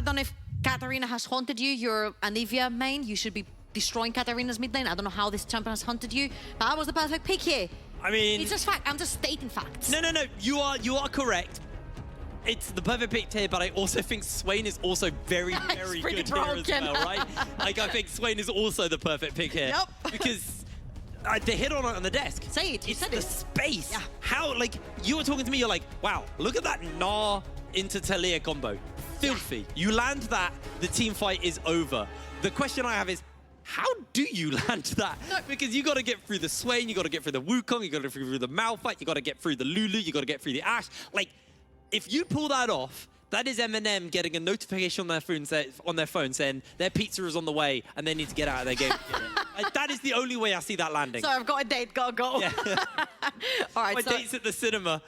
don't know if Katarina has haunted you. You're Anivia main. You should be destroying Katarina's mid lane. I don't know how this champion has haunted you, but that was the perfect pick here. I mean... It's just fact. I'm just stating facts. No. You are correct. It's the perfect pick here, but I also think Swain is also very, very good here as well, right? Like, I think Swain is also the perfect pick here. Yep. Because they hit on it on the desk. Say it. You said the it. Space. Yeah. How, like, you were talking to me, you're like, wow, look at that Gnar into Talia combo. Filthy. Yeah. You land that, the team fight is over. The question I have is, how do you land that? No. Because you got to get through the Swain, you got to get through the Wukong, you got to get through the Malphite, you got to get through the Lulu, you got to get through the Ashe. Like, if you pull that off, that is MNM getting a notification on their phone saying their pizza is on the way and they need to get out of their game. Like, that is the only way I see that landing. So I've got a date, gotta go. Yeah. All right, My date's at the cinema.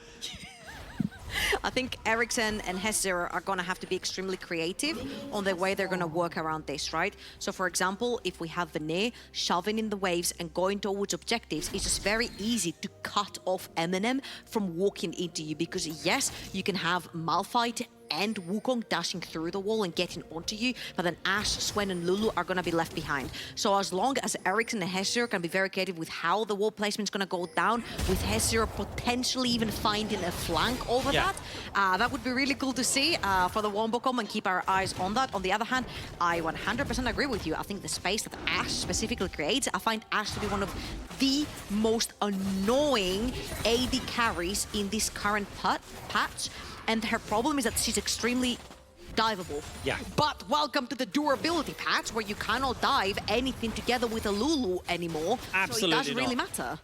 I think Ericsson and Hesser are going to have to be extremely creative on the way they're going to work around this, right? So, for example, if we have Vanir shoving in the waves and going towards objectives, it's just very easy to cut off MNM from walking into you because, yes, you can have Malphite and Wukong dashing through the wall and getting onto you, but then Ashe, Swain, and Lulu are going to be left behind. So as long as Ericsson and Hesser can be very creative with how the wall placement is going to go down, with Hesser potentially even finding a flank over that would be really cool to see for the Wombocom and keep our eyes on that. On the other hand, I 100% agree with you. I think the space that Ashe specifically creates, I find Ashe to be one of the most annoying AD carries in this current patch. And her problem is that she's extremely diveable. Yeah. But welcome to the durability patch where you cannot dive anything together with a Lulu anymore. Absolutely so it doesn't really matter.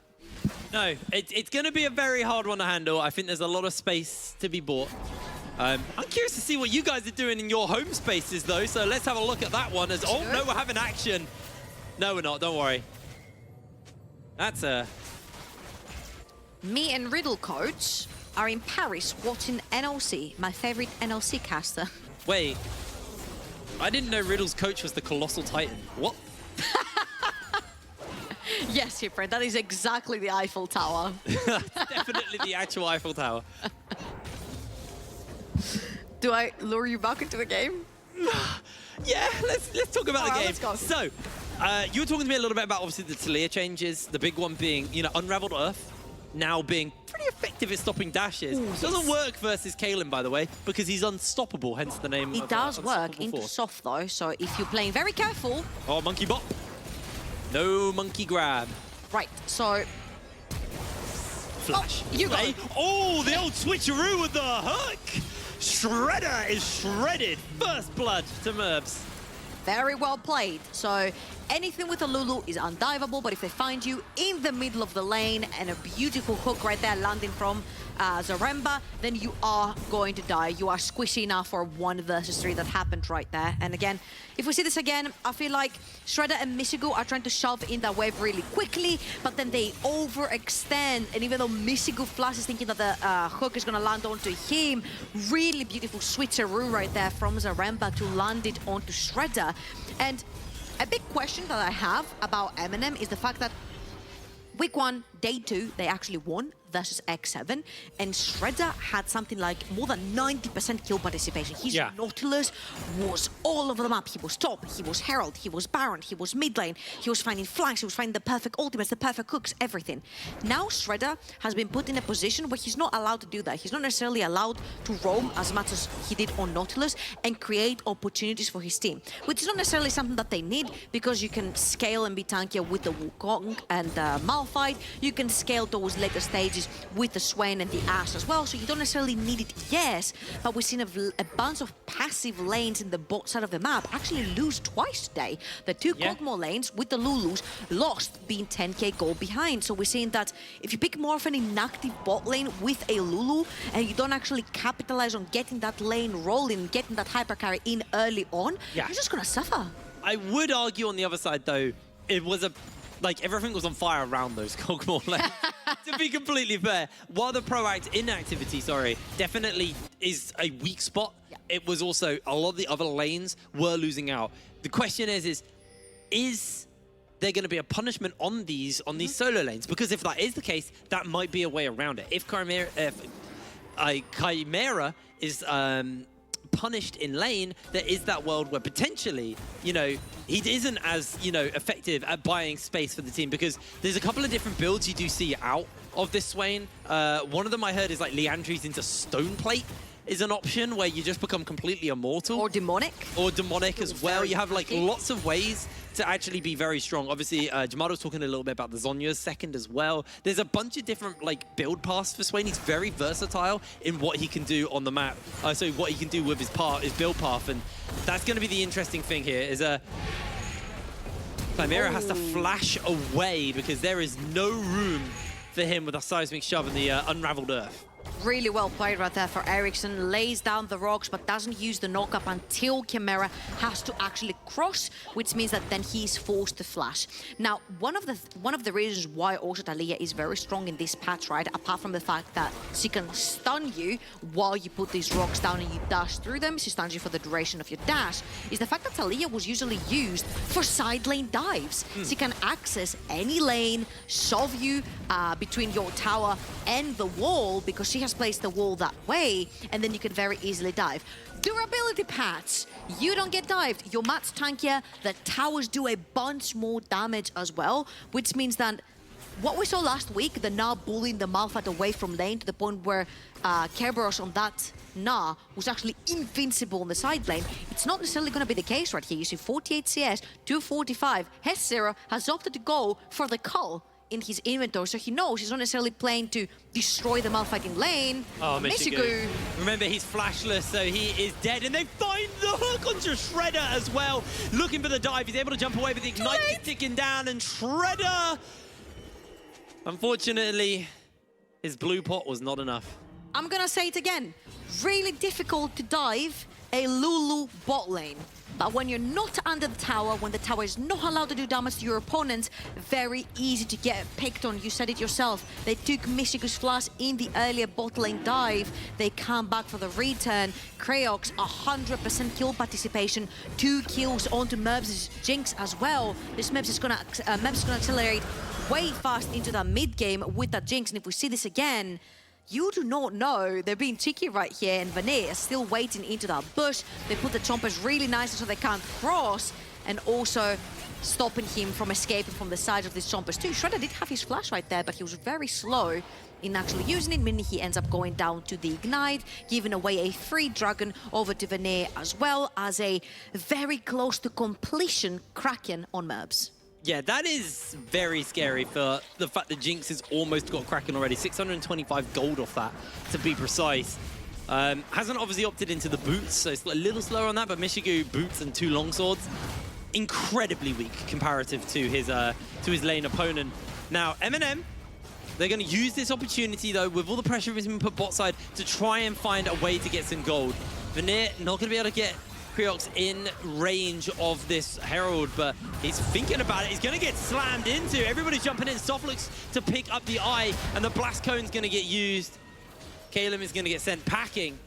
No, it's going to be a very hard one to handle. I think there's a lot of space to be bought. I'm curious to see what you guys are doing in your home spaces, though. So let's have a look at that one. As oh, no, we're having action. No, we're not. Don't worry. That's a... Me and Riddle Coach are in Paris watching NLC, my favorite NLC caster. Wait, I didn't know Riddle's coach was the Colossal Titan. What? Yes, Hipper, that is exactly the Eiffel Tower. Definitely the actual Eiffel Tower. Do I lure you back into the game? Yeah, let's talk about the game. Let's go. So, you were talking to me a little bit about obviously the Talia changes, the big one being, you know, Unraveled Earth now being pretty effective at stopping dashes. Ooh, doesn't work versus Kaelin, by the way, because he's unstoppable, hence the name. It does work into soft, though, so if you're playing very careful... Oh, monkey bop. No monkey grab. Right, so... Flash. Oh, you go. Oh, the old switcheroo with the hook. Shredder is shredded. First blood to Merbs. Very well played. So anything with a Lulu is undiveable, but if they find you in the middle of the lane and a beautiful hook right there landing from Zaremba, then you are going to die. You are squishy enough for 1 versus 3 that happened right there. And again, if we see this again, I feel like Shredder and Misigu are trying to shove in that wave really quickly, but then they overextend. And even though Misigu flashes thinking that the hook is going to land onto him, really beautiful switcheroo right there from Zaremba to land it onto Shredder. And a big question that I have about MNM is the fact that week 1, day 2, they actually won versus X7, and Shredder had something like more than 90% kill participation. His Nautilus was all over the map. He was top, he was Herald, he was Baron, he was mid lane, he was finding flanks, he was finding the perfect ultimates, the perfect hooks, everything. Now Shredder has been put in a position where he's not allowed to do that. He's not necessarily allowed to roam as much as he did on Nautilus and create opportunities for his team, which is not necessarily something that they need because you can scale and be tankier with the Wukong and Malphite. You can scale towards later stages with the Swain and the Ashe as well, so you don't necessarily need it, yes, but we've seen a bunch of passive lanes in the bot side of the map actually lose twice today. The 2 Kog'Maw lanes with the Lulus lost being 10k gold behind, so we're seeing that if you pick more of an inactive bot lane with a Lulu and you don't actually capitalize on getting that lane rolling, getting that hyper carry in early on, you're just gonna suffer. I would argue on the other side though, it was like everything was on fire around those Kog'Maw lanes. To be completely fair, while the proactive inactivity, definitely is a weak spot, it was also a lot of the other lanes were losing out. The question is there going to be a punishment on these solo lanes? Because if that is the case, that might be a way around it. If Chimera is punished in lane, there is that world where potentially, you know, he isn't as, you know, effective at buying space for the team, because there's a couple of different builds you do see out of this Swain. One of them I heard is like Leandry's into Stone Plate is an option where you just become completely immortal. Or demonic. Or demonic as well. You have like tanky. lots of ways to actually be very strong. Obviously, Jamada was talking a little bit about the Zhonya's second as well. There's a bunch of different like build paths for Swain. He's very versatile in what he can do on the map. So what he can do with his build path, and that's going to be the interesting thing here. Is Chimera has to flash away because there is no room for him with a seismic shove in the unraveled earth. Really well played right there for Ericsson. Lays down the rocks, but doesn't use the knock-up until Chimera has to actually cross, which means that then he's forced to flash. Now, one of the reasons why also Taliyah is very strong in this patch, right, apart from the fact that she can stun you while you put these rocks down and you dash through them, she stuns you for the duration of your dash, is the fact that Taliyah was usually used for side lane dives. She can access any lane, shove you between your tower and the wall, because she has placed the wall that way, and then you can very easily dive. Durability patch, you don't get dived. You're much tankier. The towers do a bunch more damage as well, which means that what we saw last week, the Na bullying the Malphite away from lane to the point where Kerberos on that Na was actually invincible on the side lane. It's not necessarily going to be the case right here. You see 48 CS, 245. Hess0 has opted to go for the Cull in his inventory, so he knows he's not necessarily playing to destroy the Malphite in lane. Oh, Michigu. Remember, he's flashless, so he is dead, and they find the hook onto Shredder as well. Looking for the dive, he's able to jump away, but the Ignite is ticking down, and Shredder, unfortunately, his blue pot was not enough. I'm gonna say it again. Really difficult to dive a Lulu bot lane. But when you're not under the tower, when the tower is not allowed to do damage to your opponents, very easy to get picked on. You said it yourself. They took Michigu's flash in the earlier bot lane dive. They come back for the return. Creox, 100% kill participation. 2 kills onto Merbs' Jinx as well. This Merbs is gonna accelerate way fast into the mid game with that Jinx. And if we see this again, you do not know. They're being cheeky right here, and Vanir is still waiting into that bush. They put the chompers really nicely so they can't cross, and also stopping him from escaping from the sides of these chompers too. Shredder did have his flash right there, but he was very slow in actually using it, meaning he ends up going down to the Ignite, giving away a free dragon over to Vanir, as well as a very close to completion Kraken on Merbs. Yeah, that is very scary for the fact that Jinx has almost got Kraken already. 625 gold off that, to be precise. Hasn't obviously opted into the boots, so it's a little slower on that, but Michigu, boots and 2 longswords, incredibly weak comparative to his lane opponent. Now, MNM, they're going to use this opportunity, though, with all the pressure being put bot side, to try and find a way to get some gold. Vanir not going to be able to get Creox in range of this Herald, but he's thinking about it. He's going to get slammed into. Everybody's jumping in. Soft looks to pick up the eye, and the blast cone's going to get used. Kalem is going to get sent packing.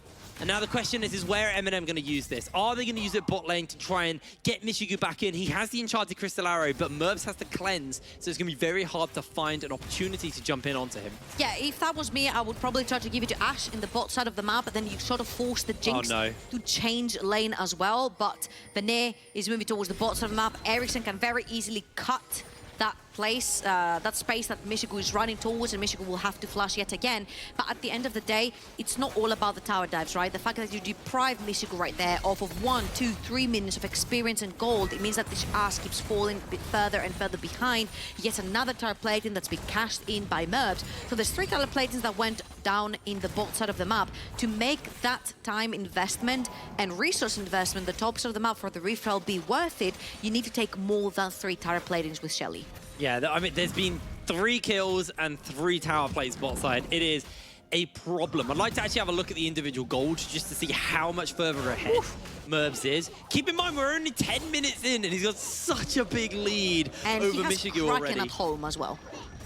And now the question is where MNM going to use this? Are they going to use it bot lane to try and get Michigu back in? He has the Enchanted Crystal Arrow, but Merbs has to cleanse, so it's going to be very hard to find an opportunity to jump in onto him. Yeah, if that was me, I would probably try to give it to Ashe in the bot side of the map, but then you sort of force the Jinx to change lane as well. But Vanir is moving towards the bot side of the map. Ericsson can very easily cut that place, that space that Michigu is running towards, and Michigu will have to flash yet again. But at the end of the day, it's not all about the tower dives, right? The fact that you deprive Michigu right there off of 1, 2, 3 minutes of experience and gold, it means that this Ashe keeps falling a bit further and further behind. Yet another tower plating that's been cashed in by Merbs. So there's 3 tower platings that went down in the bot side of the map. To make that time investment and resource investment, the top side of the map for the refill be worth it, you need to take more than 3 tower platings with Shelly. Yeah, I mean, there's been 3 kills and 3 tower plates bot side. It is a problem. I'd like to actually have a look at the individual gold just to see how much further ahead Merbs is. Keep in mind, we're only 10 minutes in, and he's got such a big lead over Michigu already. And he has Kraken at home as well.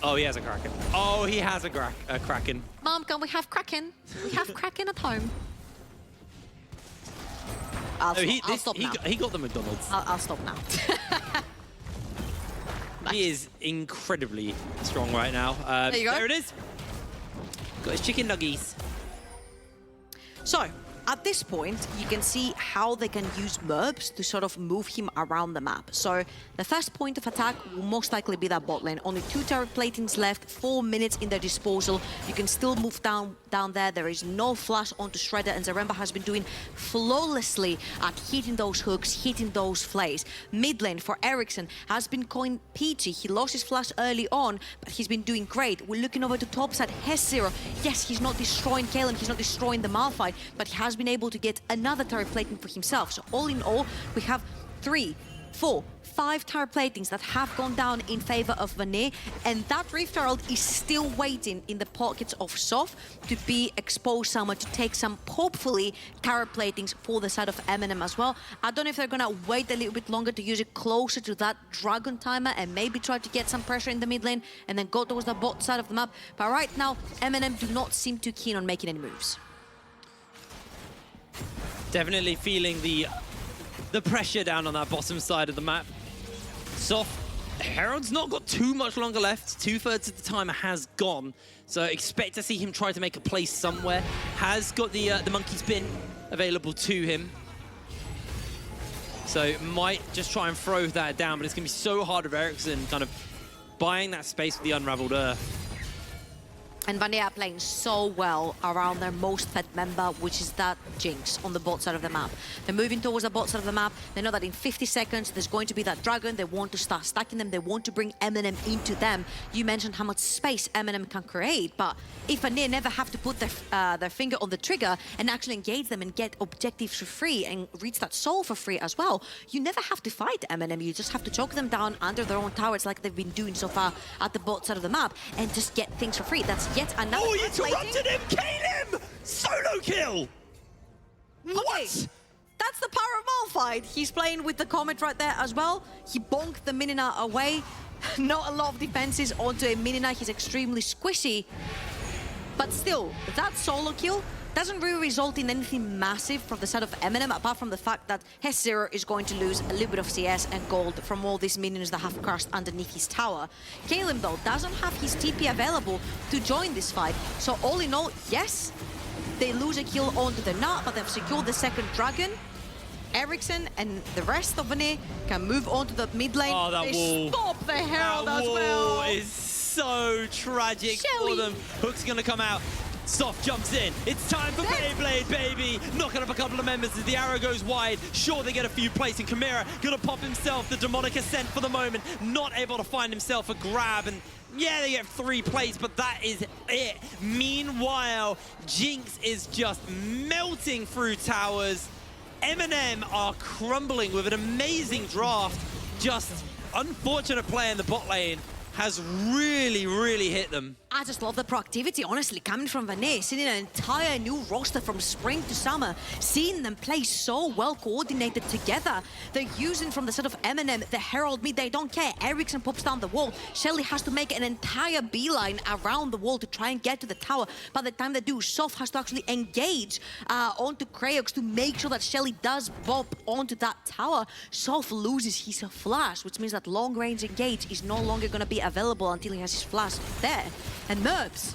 Oh, he has a Kraken. Oh, he has a Kraken. Mom, can we have Kraken? We have Kraken at home. I'll stop now. He got the McDonald's. I'll stop now. He is incredibly strong right now. There you go. There it is. Got his chicken nuggies. So, at this point, you can see how they can use Merbs to sort of move him around the map. So the first point of attack will most likely be that bot lane. Only 2 turret platings left, 4 minutes in their disposal. You can still move down there. There is no flash onto Shredder, and Zaremba has been doing flawlessly at hitting those hooks, hitting those flays. Mid lane for Ericsson has been going peachy. He lost his flash early on, but he's been doing great. We're looking over to top side. Hezero, yes, he's not destroying Kalen, he's not destroying the Malphite, but he has been able to get another turret plating for himself. So all in all, we have 3, 4, 5 turret platings that have gone down in favor of Vanir, and that Rift Herald is still waiting in the pockets of Sof to be exposed somewhere, to take some, hopefully, turret platings for the side of MNM as well. I don't know if they're gonna wait a little bit longer to use it closer to that Dragon timer and maybe try to get some pressure in the mid lane and then go towards the bot side of the map. But right now, MNM do not seem too keen on making any moves. Definitely feeling the pressure down on that bottom side of the map. Soft, Herald's not got too much longer left. 2/3 of the timer has gone. So expect to see him try to make a play somewhere. Has got the monkey spin available to him. So might just try and throw that down, but it's going to be so hard with Ericsson kind of buying that space with the Unraveled Earth. And Vanir are playing so well around their most fed member, which is that Jinx on the bot side of the map. They're moving towards the bot side of the map. They know that in 50 seconds, there's going to be that Dragon. They want to start stacking them. They want to bring MNM into them. You mentioned how much space MNM can create, but if Vanir never have to put their finger on the trigger and actually engage them and get objectives for free and reach that soul for free as well, you never have to fight MNM. You just have to choke them down under their own towers like they've been doing so far at the bot side of the map and just get things for free. That's yet another. Oh, you interrupted him! Kill him! Solo kill! What? Okay. That's the power of Malphite. He's playing with the Comet right there as well. He bonked the Minina away. Not a lot of defenses onto a Minina. He's extremely squishy. But still, that solo kill doesn't really result in anything massive from the side of MNM, apart from the fact that Hezero is going to lose a little bit of CS and gold from all these minions that have crashed underneath his tower. Kalim, though, doesn't have his TP available to join this fight. So all in all, yes, they lose a kill onto the Nut, but they've secured the second Dragon. Ericsson and the rest of Vanir can move on to the mid lane. Oh, that they wall. stop the Herald that as wall well. Is so tragic for them. Hook's gonna come out. Soft jumps in. It's time for Beyblade, baby! Knocking up a couple of members as the arrow goes wide. Sure, they get a few plays, and Chimera gonna pop himself the demonic ascent for the moment. Not able to find himself a grab, and yeah, they get 3 plays, but that is it. Meanwhile, Jinx is just melting through towers. MNM are crumbling with an amazing draft. Just unfortunate play in the bot lane has really, really hit them. I just love the proactivity, honestly, coming from Vanir, seeing an entire new roster from spring to summer, seeing them play so well coordinated together. They're using from the side of MNM, the Herald mid, they don't care. Ericsson pops down the wall. Shelly has to make an entire beeline around the wall to try and get to the tower. By the time they do, Sof has to actually engage onto Krayox to make sure that Shelly does bop onto that tower. Sof loses his flash, which means that long-range engage is no longer going to be available until he has his flash there. And Merbs,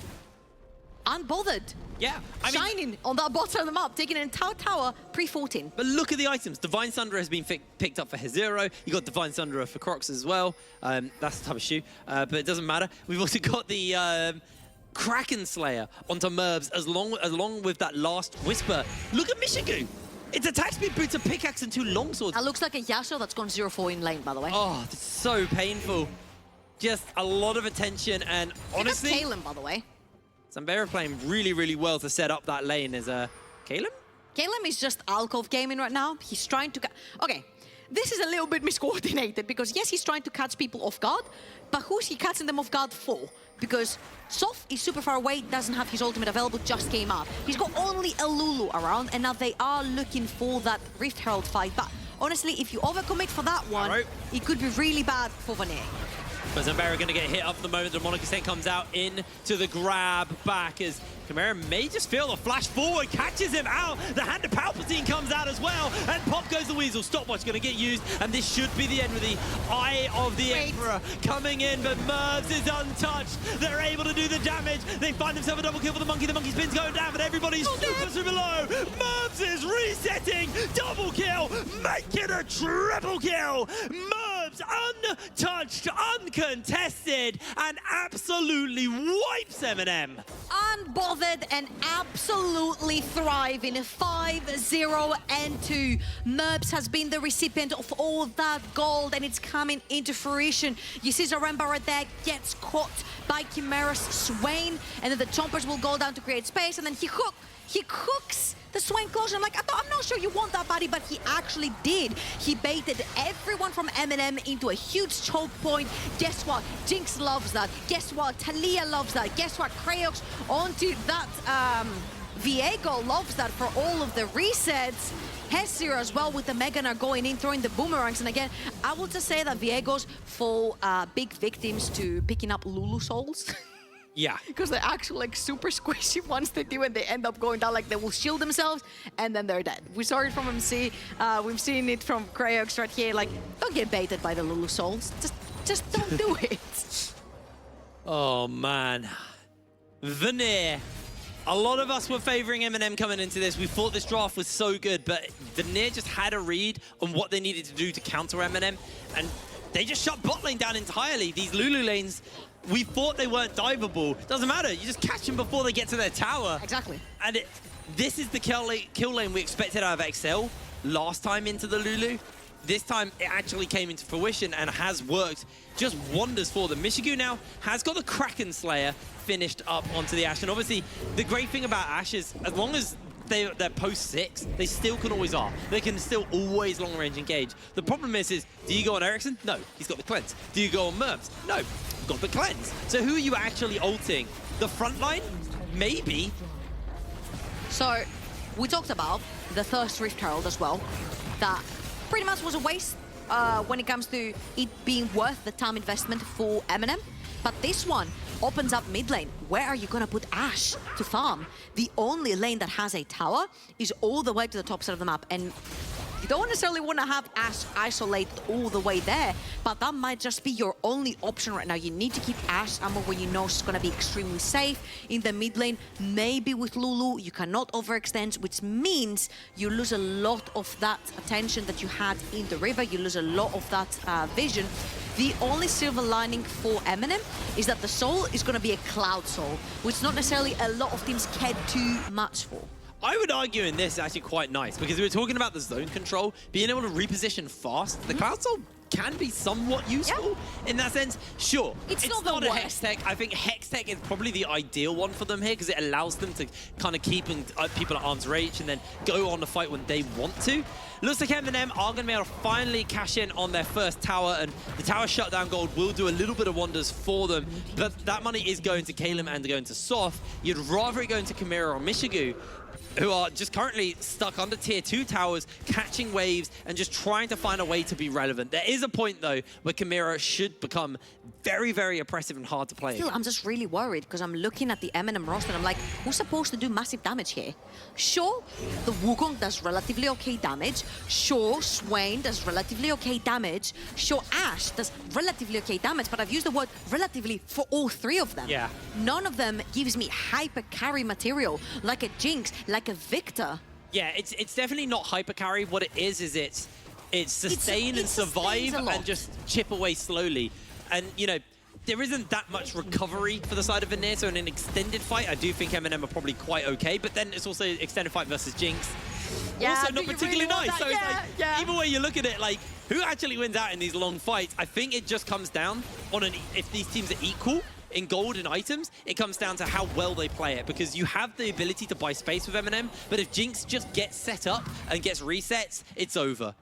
unbothered. Yeah, I mean, shining on that bottom of the map, taking an entire tower pre-14. But look at the items. Divine Sunderer has been picked up for Hezero. You got Divine Sunderer for Crocs as well. That's the type of shoe, but it doesn't matter. We've also got the Kraken Slayer onto Merbs along with that last Whisper. Look at Mishigu. It's attack speed, boots, a pickaxe, and 2 longswords. That looks like a Yasuo that's gone 0-4 in lane, by the way. Oh, it's so painful. Just a lot of attention, and honestly, that's Kalim, by the way. Zambera playing really, really well to set up that lane as Kalim? Kalim is just alcove gaming right now. He's trying to... Okay, this is a little bit miscoordinated because, yes, he's trying to catch people off guard, but who's he catching them off guard for? Because Sof is super far away, doesn't have his ultimate available, just came up. He's got only a Lulu around, and now they are looking for that Rift Herald fight. But honestly, if you overcommit for that one, it could be really bad for Vanir. But Zambera going to get hit up the moment. The Monica Saint comes out into the grab back as Chimera may just feel the flash forward, catches him out. The hand of Palpatine comes out as well. And pop goes the Weasel. Stopwatch going to get used. And this should be the end with the Eye of the Emperor coming in. But Mervs is untouched. They're able to do the damage. They find themselves a double kill for the Monkey. The Monkey spin's going down, but everybody's super below. Mervs is resetting. Double kill. Make it a triple kill. Mervs untouched, uncontested, and absolutely wipes MNM. Unbothered and absolutely thriving. 5-0-2. Mervs has been the recipient of all that gold, and it's coming into fruition. You see Zaremba right there gets caught by Chimera's Swain, and then the chompers will go down to create space, and then he hooks the Swain closure. I'm like, I'm not sure you want that, buddy, but he actually did. He baited everyone from MNM into a huge choke point. Guess what? Jinx loves that. Guess what? Talia loves that. Guess what? Kraox onto that. Viego loves that for all of the resets. Hesir as well with the Meganar going in, throwing the boomerangs. And again, I will just say that Viegos fall big victims to picking up Lulu souls. Yeah. Because they're actually like super squishy once they do, and they end up going down, like they will shield themselves and then they're dead. We saw it from MC, we've seen it from Kraox right here. Like, don't get baited by the Lulu souls. Just don't do it. Oh man. Vanir. A lot of us were favoring MNM coming into this. We thought this draft was so good, but Vanir just had a read on what they needed to do to counter MNM, and they just shut bot lane down entirely. These Lulu lanes, we thought they weren't diveable. Doesn't matter, you just catch them before they get to their tower. Exactly. And this is the kill lane we expected out of XL last time into the Lulu. This time it actually came into fruition and has worked just wonders for them. Michigu now has got the Kraken Slayer finished up onto the Ashe. And obviously the great thing about Ashe is as long as they're post 6, they still can always are. They can still always long range engage. The problem is do you go on Ericsson? No, he's got the cleanse. Do you go on Mervs? No, he's got the cleanse. So who are you actually ulting? The front line? Maybe. So we talked about the first Rift Herald as well. That pretty much was a waste when it comes to it being worth the time investment for MNM. But this one opens up mid lane. Where are you gonna put Ashe to farm? The only lane that has a tower is all the way to the top side of the map. And you don't necessarily want to have Ashe isolated all the way there, but that might just be your only option right now. You need to keep Ashe ammo where you know she's going to be extremely safe in the mid lane. Maybe with Lulu, you cannot overextend, which means you lose a lot of that attention that you had in the river. You lose a lot of that vision. The only silver lining for MNM is that the soul is going to be a cloud soul, which not necessarily a lot of teams care too much for. I would argue in this is actually quite nice because we were talking about the zone control, being able to reposition fast. The Cloud Soul can be somewhat useful in that sense. Sure, it's not a Hex Tech. I think Hex Tech is probably the ideal one for them here because it allows them to kind of keep people at arm's reach and then go on the fight when they want to. Looks like MNM are going to be able to finally cash in on their first tower, and the tower shutdown gold will do a little bit of wonders for them. But that money is going to Kalem and going to Soth. You'd rather it go into Chimera or Michigu, who are just currently stuck under tier 2 towers, catching waves and just trying to find a way to be relevant. There is a point, though, where Chimera should become very, very oppressive and hard to play. Still, I'm just really worried because I'm looking at the MNM roster and I'm like, who's supposed to do massive damage here? Sure, the Wukong does relatively okay damage. Sure, Swain does relatively okay damage. Sure, Ashe does relatively okay damage, but I've used the word relatively for all 3 of them. Yeah. None of them gives me hyper carry material, like a Jinx, like a Victor. Yeah, it's definitely not hyper carry. What it is it's sustain and survive and just chip away slowly. And, you know, there isn't that much recovery for the side of Vanir, so in an extended fight, I do think MNM are probably quite okay, but then it's also extended fight versus Jinx. Yeah, also not particularly really nice. So it's like, either way you look at it, like, who actually wins out in these long fights? I think it just comes down on if these teams are equal in gold and items, it comes down to how well they play it, because you have the ability to buy space with MNM, but if Jinx just gets set up and gets resets, it's over.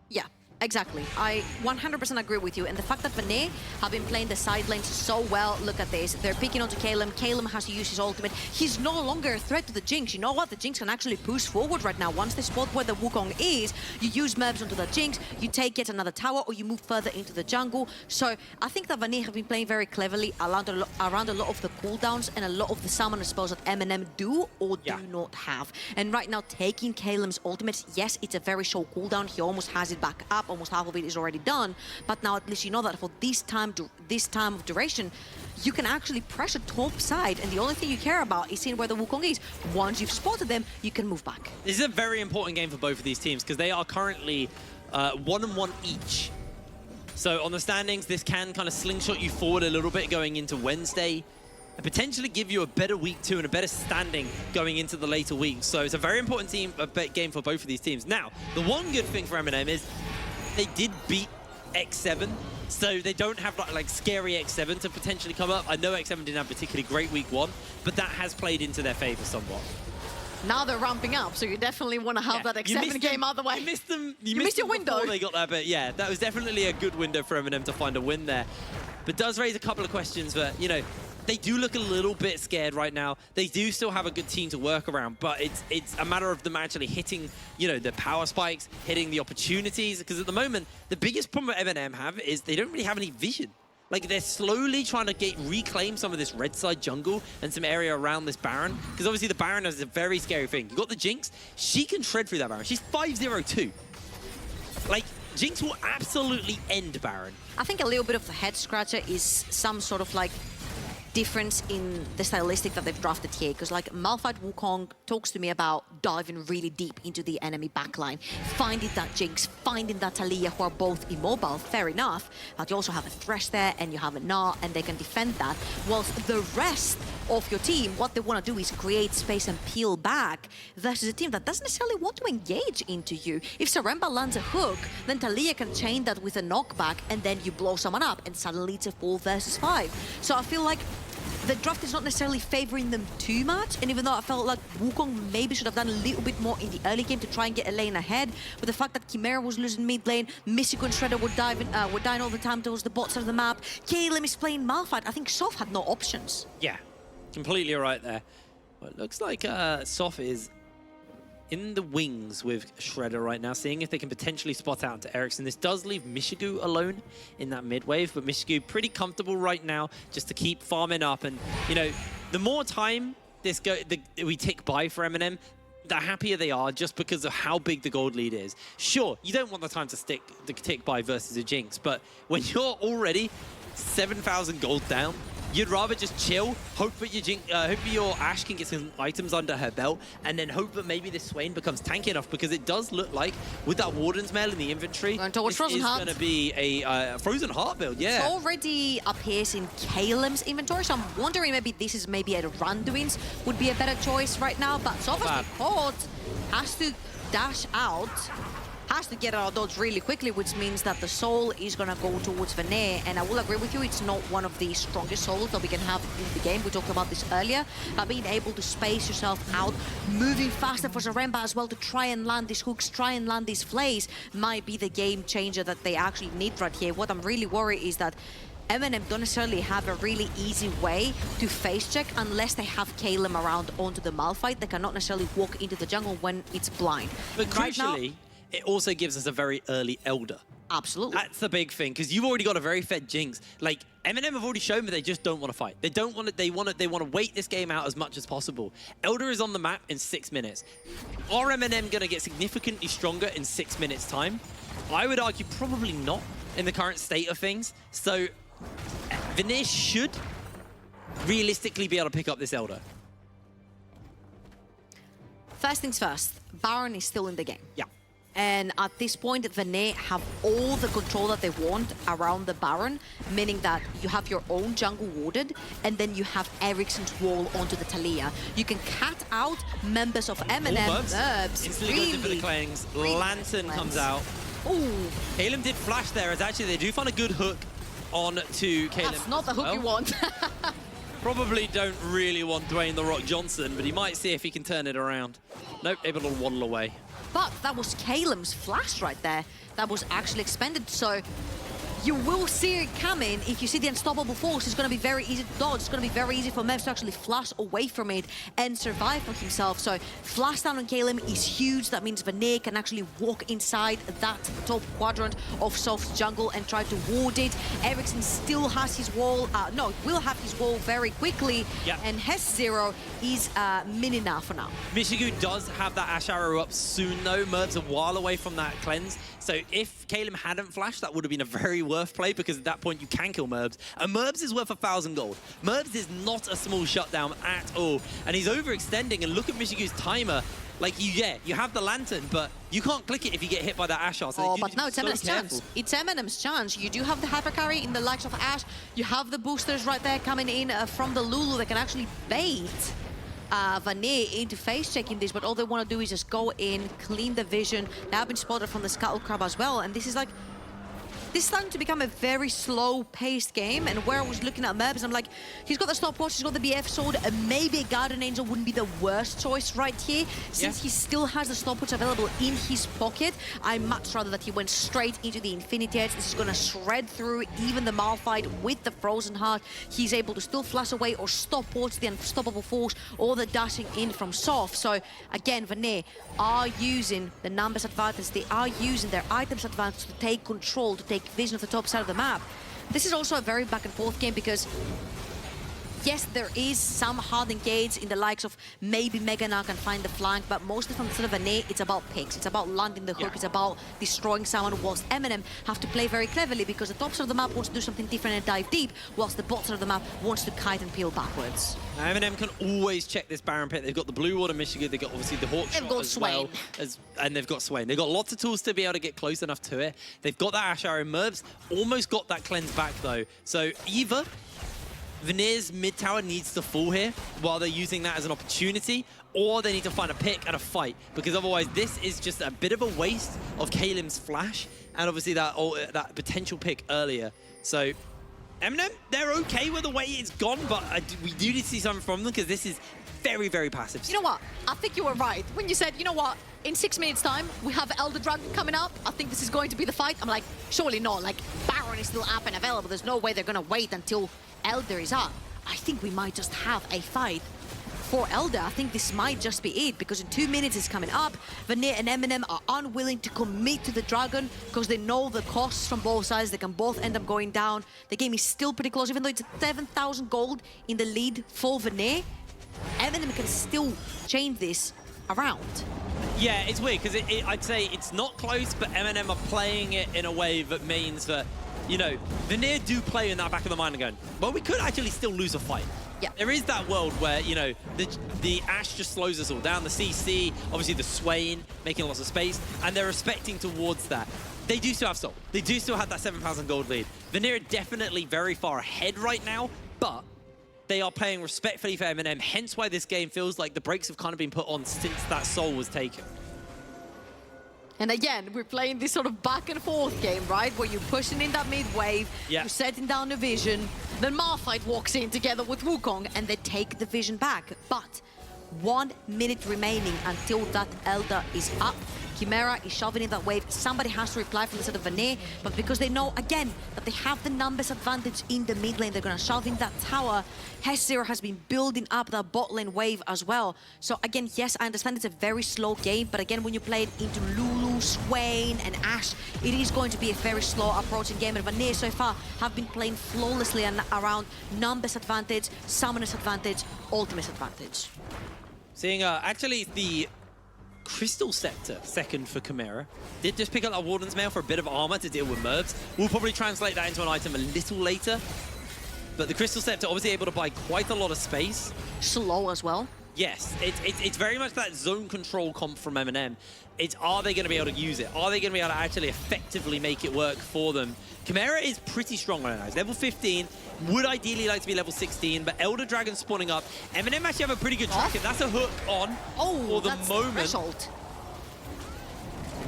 Yeah. Exactly. I 100% agree with you. And the fact that Vanir have been playing the side lanes so well, look at this. They're picking onto Caleb. Caleb has to use his ultimate. He's no longer a threat to the Jinx. You know what? The Jinx can actually push forward right now. Once they spot where the Wukong is, you use Merbs onto the Jinx, you take yet another tower, or you move further into the jungle. So I think that Vanir have been playing very cleverly around a lot of the cooldowns and a lot of the summoner spells that MNM do or do not have. And right now, taking Caleb's ultimate, yes, it's a very short cooldown. He almost has it back up. Almost half of it is already done, but now at least you know that for this time of duration, you can actually pressure top side, and the only thing you care about is seeing where the Wukong is. Once you've spotted them, you can move back. This is a very important game for both of these teams because they are currently 1-1 each. So on the standings, this can kind of slingshot you forward a little bit going into Wednesday and potentially give you a better week 2 and a better standing going into the later weeks. So it's a very important game for both of these teams. Now, the one good thing for MNM is they did beat X7, so they don't have like scary X7 to potentially come up. I know X7 didn't have a particularly great week 1, but that has played into their favor somewhat. Now they're ramping up, so you definitely want to have that X7 game out of the way. You missed your window. They got there, but yeah, that was definitely a good window for MNM to find a win there. But does raise a couple of questions that, you know, they do look a little bit scared right now. They do still have a good team to work around, but it's a matter of them actually hitting, you know, the power spikes, hitting the opportunities. Because at the moment, the biggest problem that MNM have is they don't really have any vision. Like, they're slowly trying to reclaim some of this red side jungle and some area around this Baron. Because obviously the Baron is a very scary thing. You got the Jinx, she can shred through that Baron. She's 5-0-2. Like, Jinx will absolutely end Baron. I think a little bit of the head scratcher is some sort of like difference in the stylistic that they've drafted here, because like Malphite Wukong talks to me about diving really deep into the enemy backline, finding that Jinx, finding that Taliyah, who are both immobile, fair enough, but you also have a Thresh there and you have a Gnar, and they can defend that, whilst the rest of your team, what they want to do is create space and peel back versus a team that doesn't necessarily want to engage into you. If Zaremba lands a hook, then Taliyah can chain that with a knockback, and then you blow someone up, and suddenly it's a 4 versus 5. So I feel like the draft is not necessarily favoring them too much, and even though I felt like Wukong maybe should have done a little bit more in the early game to try and get a lane ahead, but the fact that Chimera was losing mid lane, Mystico and Shredder were dying all the time towards the bot side of the map, Caleb is playing Malphite, I think Soph had no options. Yeah, completely right there. Well, it looks like Soph is in the wings with Shredder right now, seeing if they can potentially spot out to Ericsson. This does leave Mishigu alone in that mid wave, but Mishigu pretty comfortable right now just to keep farming up. And, you know, the more time we tick by for MNM, the happier they are just because of how big the gold lead is. Sure, you don't want the time to tick by versus a Jinx, but when you're already 7,000 gold down, you'd rather just chill, hope that your Ashe can get some items under her belt, and then hope that maybe this Swain becomes tanky enough, because it does look like, with that Warden's Mail in the inventory, this is going to be a Frozen Heart build, yeah. It already appears in Calem's inventory, so I'm wondering maybe this is maybe a Randuin's would be a better choice right now, but Soph has been caught, has to dash out, has to get out of dodge really quickly, which means that the soul is going to go towards Vanir. And I will agree with you, it's not one of the strongest souls that we can have in the game. We talked about this earlier, but being able to space yourself out, moving faster for Zaremba as well to try and land these hooks, try and land these flays, might be the game changer that they actually need right here. What I'm really worried is that MNM don't necessarily have a really easy way to face check unless they have Caleb around onto the Malphite. They cannot necessarily walk into the jungle when it's blind. But crucially, it also gives us a very early Elder. Absolutely. That's the big thing, because you've already got a very fed Jinx. Like, MNM have already shown that they just don't want to fight. They don't want to. They want to wait this game out as much as possible. Elder is on the map in 6 minutes. Are MNM going to get significantly stronger in 6 minutes' time? I would argue probably not in the current state of things. So, Vanir should realistically be able to pick up this Elder. First things first, Baron is still in the game. Yeah. And at this point, Vanir have all the control that they want around the Baron, meaning that you have your own jungle warded, and then you have Ericsson's wall onto the Taliyah. You can cut out members of MNM. Merbs. Instantly goes in for the clangs. Lantern comes out. Ooh. Caleb did flash there, as actually they do find a good hook on to Caleb. That's not the hook you want. Probably don't really want Dwayne The Rock Johnson, but he might see if he can turn it around. Nope, able to waddle away. But that was Calem's flash right there that was actually expended. So you will see it coming. If you see the unstoppable force, it's going to be very easy to dodge. It's going to be very easy for Mevs to actually flash away from it and survive for himself. So flash down on Calem is huge. That means Vanir can actually walk inside that top quadrant of Soft's jungle and try to ward it. Ericsson still has his wall. No, will have his wall very quickly. Yeah. And Hes0 is mini now for now. Mishigu does have that Ash Arrow up soon, though. Merb's a while away from that cleanse. So if Calem hadn't flashed, that would have been a very worth play, because at that point you can kill Merbs. And Merbs is worth 1,000 gold. Merbs is not a small shutdown at all. And he's overextending, and look at Michigu's timer. Like, you have the lantern, but you can't click it if you get hit by that Ash. So but now it's MNM's chance. It's MNM's chance. You do have the hyper carry in the likes of Ash. You have the boosters right there coming in from the Lulu that can actually bait Vanir into face checking this, but all they want to do is just go in, clean the vision. They have been spotted from the Scuttle Crab as well, and this is starting to become a very slow-paced game. And where I was looking at Merbs, I'm like, he's got the stopwatch, he's got the BF sword, and maybe a Guardian Angel wouldn't be the worst choice right here. Since he still has the stopwatch available in his pocket, I'd much rather that he went straight into the Infinity Edge. This is going to shred through even the Malphite with the Frozen Heart. He's able to still flash away or stopwatch the Unstoppable Force or the dashing in from Soft. So, again, Vanir are using the numbers advantage. They are using their items advantage to take control, to take vision of the top side of the map. This is also a very back and forth game because yes, there is some hard engage in the likes of maybe Mega now can find the flank, but mostly from the side of Vanir, it's about picks. It's about landing the hook. It's about destroying someone, whilst MNM have to play very cleverly because the top side of the map wants to do something different and dive deep, whilst the bottom of the map wants to kite and peel backwards. Now, MNM can always check this Baron Pit. They've got the Blue Ward in Michigan. They've got obviously the Hawk Shot as well. And they've got Swain. They've got lots of tools to be able to get close enough to it. They've got that Ash Arrow. Merbs almost got that cleanse back though. So either Vanir's mid tower needs to fall here while they're using that as an opportunity, or they need to find a pick and a fight, because otherwise this is just a bit of a waste of Calem's flash and obviously that potential pick earlier. So MNM, they're okay with the way it's gone, but we do need to see something from them because this is very, very passive. You know what? I think you were right when you said, you know what? In 6 minutes' time, we have Elder Dragon coming up. I think this is going to be the fight. I'm like, surely not. Like, Baron is still up and available. There's no way they're going to wait until Elder is up. I think we might just have a fight for Elder. I think this might just be it, because in 2 minutes it's coming up. Vanir and MNM are unwilling to commit to the Dragon because they know the costs from both sides. They can both end up going down. The game is still pretty close, even though it's 7,000 gold in the lead for Vanir. MNM can still change this around. Yeah, it's weird because I'd say it's not close, but MNM are playing it in a way that means that, you know, Vanir do play in that back of the mind and going, well, we could actually still lose a fight. Yeah. There is that world where, you know, the Ash just slows us all down. The CC, obviously the Swain, making lots of space, and they're respecting towards that. They do still have Soul. They do still have that 7,000 gold lead. Vanir are definitely very far ahead right now, but they are playing respectfully for MNM, hence why this game feels like the brakes have kind of been put on since that Soul was taken. And again, we're playing this sort of back and forth game, right? Where you're pushing in that mid wave, you're setting down the vision, then Malphite walks in together with Wukong and they take the vision back. But 1 minute remaining until that Elder is up. Chimera is shoving in that wave. Somebody has to reply from the side of Vanir, but because they know, again, that they have the numbers advantage in the mid lane, they're going to shove in that tower. Hes0 has been building up that bot lane wave as well. So again, yes, I understand it's a very slow game, but again, when you play it into Lulu, Swain, and Ash, it is going to be a very slow approaching game. And Vanir so far have been playing flawlessly around numbers advantage, summoners advantage, ultimate advantage. Seeing actually the Crystal Scepter, second for Chimera. Did just pick up that Warden's Mail for a bit of armor to deal with Merbs. We'll probably translate that into an item a little later. But the Crystal Scepter obviously able to buy quite a lot of space. Slow as well. Yes, it's very much that zone control comp from MNM. It's, are they going to be able to use it? Are they going to be able to actually effectively make it work for them? Chimera is pretty strong right now. He's level 15. Would ideally like to be level 16, but Elder Dragon spawning up. MNM actually have a pretty good track, and that's a hook on for the moment. Threshold.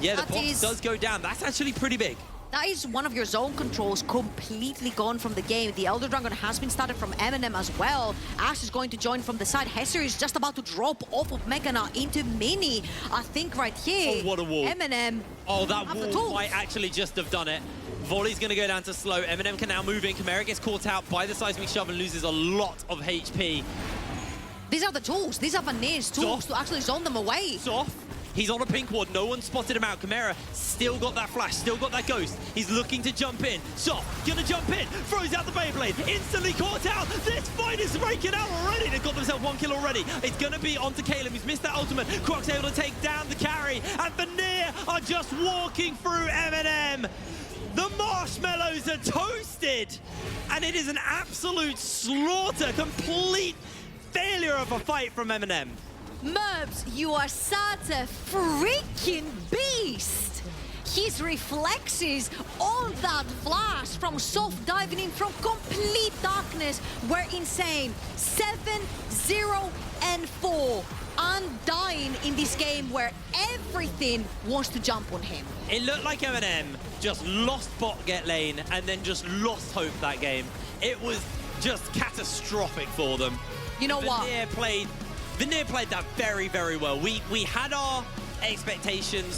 Yeah, the box does go down. That's actually pretty big. That is one of your zone controls completely gone from the game. The Elder Dragon has been started from MNM as well. Ash is going to join from the side. Hesser is just about to drop off of Megana into Mini. I think right here, Oh, what a wall. MNM. Oh, that wall might actually just have done it. Volley's going to go down to slow. MNM can now move in. Chimera gets caught out by the seismic shove and loses a lot of HP. These are the tools. These are Vanir's tools to actually zone them away. Soft. He's on a pink ward. No one spotted him out. Chimera still got that flash, still got that ghost. He's looking to jump in. Soft, gonna jump in. Throws out the Beyblade. Instantly caught out. This fight is breaking out already. They've got themselves 1 kill already. It's gonna be onto Caleb. He's missed that ultimate. Croc's able to take down the carry. And Vanir are just walking through MNM. The marshmallows are toasted. And it is an absolute slaughter. Complete failure of a fight from MNM. Merbs, you are such a freaking beast! His reflexes on that flash from Soft diving in from complete darkness were insane. 7, 0, and 4. Undying in this game where everything wants to jump on him. It looked like MNM just lost bot get lane and then just lost hope that game. It was just catastrophic for them. You know what? Vanir played that very, very well. We had our expectations